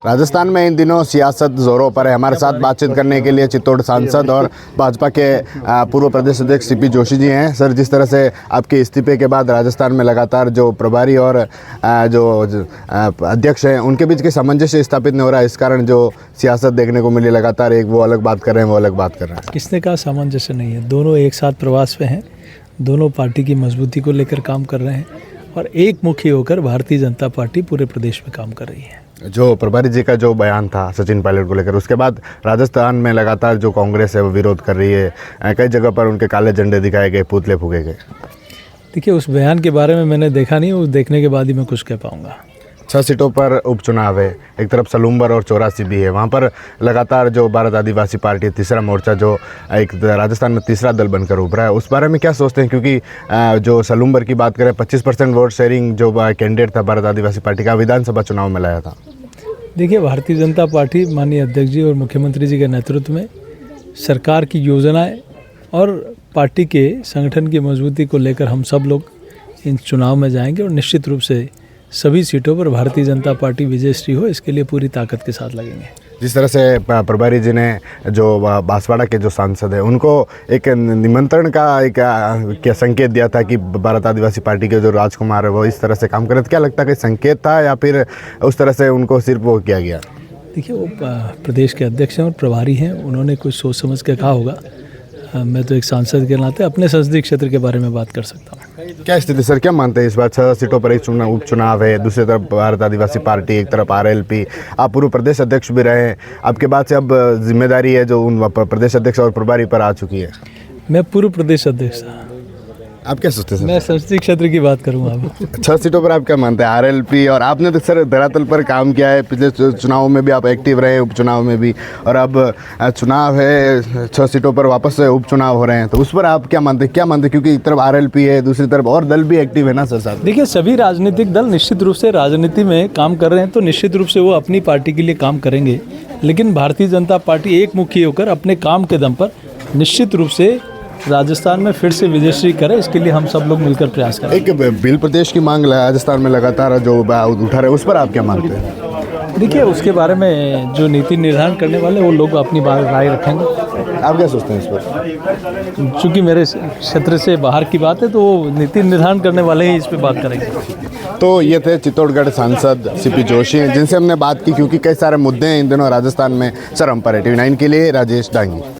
राजस्थान में इन दिनों सियासत जोरों पर है। हमारे साथ बातचीत करने के लिए चित्तौड़ सांसद और भाजपा के पूर्व प्रदेश अध्यक्ष सीपी जोशी जी हैं। सर, जिस तरह से आपके इस्तीफे के बाद राजस्थान में लगातार जो प्रभारी और जो अध्यक्ष हैं उनके बीच के सामंजस्य स्थापित नहीं हो रहा है, इस कारण जो सियासत देखने को मिली लगातार, एक वो अलग बात कर रहे हैं, वो अलग बात कर रहे हैं। किसने कहा सामंजस्य नहीं है? दोनों एक साथ प्रवास पे हैं, दोनों पार्टी की मजबूती को लेकर काम कर रहे हैं और एक मुखी होकर भारतीय जनता पार्टी पूरे प्रदेश में काम कर रही है। जो प्रभारी जी का जो बयान था सचिन पायलट को लेकर, उसके बाद राजस्थान में लगातार जो कांग्रेस है वो विरोध कर रही है। कई जगह पर उनके काले झंडे दिखाए गए, पुतले फूके गए। देखिए, उस बयान के बारे में मैंने देखा नहीं, उस देखने के बाद ही मैं कुछ कह पाऊँगा। 6 सीटों पर उपचुनाव है, एक तरफ सलूम्बर और 84 भी है। वहाँ पर लगातार जो भारत आदिवासी पार्टी तीसरा मोर्चा जो एक राजस्थान में तीसरा दल बनकर उभरा है, उस बारे में क्या सोचते हैं? क्योंकि जो सलूम्बर की बात करें, 25% वोट शेयरिंग जो कैंडिडेट था भारत आदिवासी पार्टी का, विधानसभा चुनाव में लाया था। देखिए, भारतीय जनता पार्टी माननीय अध्यक्ष जी और मुख्यमंत्री जी के नेतृत्व में सरकार की योजनाएं और पार्टी के संगठन की मजबूती को लेकर हम सब लोग इन चुनाव में जाएंगे और निश्चित रूप से सभी सीटों पर भारतीय जनता पार्टी विजयश्री हो, इसके लिए पूरी ताकत के साथ लगेंगे। जिस तरह से प्रभारी जी ने जो बांसवाड़ा के जो सांसद हैं उनको एक निमंत्रण का एक क्या संकेत दिया था कि भारत आदिवासी पार्टी के जो राजकुमार है वो इस तरह से काम करे, तो क्या लगता है कि संकेत था या फिर उस तरह से उनको सिर्फ वो किया गया? देखिए, वो प्रदेश के अध्यक्ष हैं और प्रभारी हैं, उन्होंने कुछ सोच समझ के कहा होगा। मैं तो एक सांसद के नाते अपने संसदीय क्षेत्र के बारे में बात कर सकता हूँ। क्या स्थिति सर, क्या मानते हैं इस बार? 6 सीटों पर एक उपचुनाव है, दूसरी तरफ भारत आदिवासी पार्टी, एक तरफ RLP, आप पूर्व प्रदेश अध्यक्ष भी रहे हैं, आपके बाद से अब जिम्मेदारी है जो उन प्रदेश अध्यक्ष और प्रभारी पर आ चुकी है। मैं पूर्व प्रदेश अध्यक्ष था। आप क्या सोचते हैं सर? मैं संसदीय क्षेत्र की बात करूँगा अब। 6 सीटों पर आप क्या मानते हैं? RLP, और आपने तो सर धरातल पर काम किया है, पिछले चुनावों में भी आप एक्टिव रहे, उपचुनाव में भी, और अब चुनाव है, 6 सीटों पर वापस से उपचुनाव हो रहे हैं, तो उस पर आप क्या मानते हैं? क्योंकि एक तरफ RLP है, दूसरी तरफ और दल भी एक्टिव है ना सर साहब? देखिए, सभी राजनीतिक दल निश्चित रूप से राजनीति में काम कर रहे हैं, तो निश्चित रूप से वो अपनी पार्टी के लिए काम करेंगे, लेकिन भारतीय जनता पार्टी एक मुखी होकर अपने काम के दम पर निश्चित रूप से राजस्थान में फिर से विजयश्री करे, इसके लिए हम सब लोग मिलकर प्रयास करें। एक बिल प्रदेश की मांग राजस्थान में लगातार जो उठा रहे, उस पर आप क्या मानते हैं? देखिए, उसके बारे में जो नीति निर्धारण करने वाले वो लोग अपनी राय रखेंगे। आप क्या सोचते हैं इस पर? चूँकि मेरे क्षेत्र से बाहर की बात है तो वो नीति निर्धारण करने वाले ही इस पर बात करेंगे। तो ये थे चित्तौड़गढ़ सांसद सीपी जोशी, जिनसे हमने बात की, क्योंकि कई सारे मुद्दे हैं इन दिनों राजस्थान में चरम पर है। TV9 के लिए राजेश डांगी।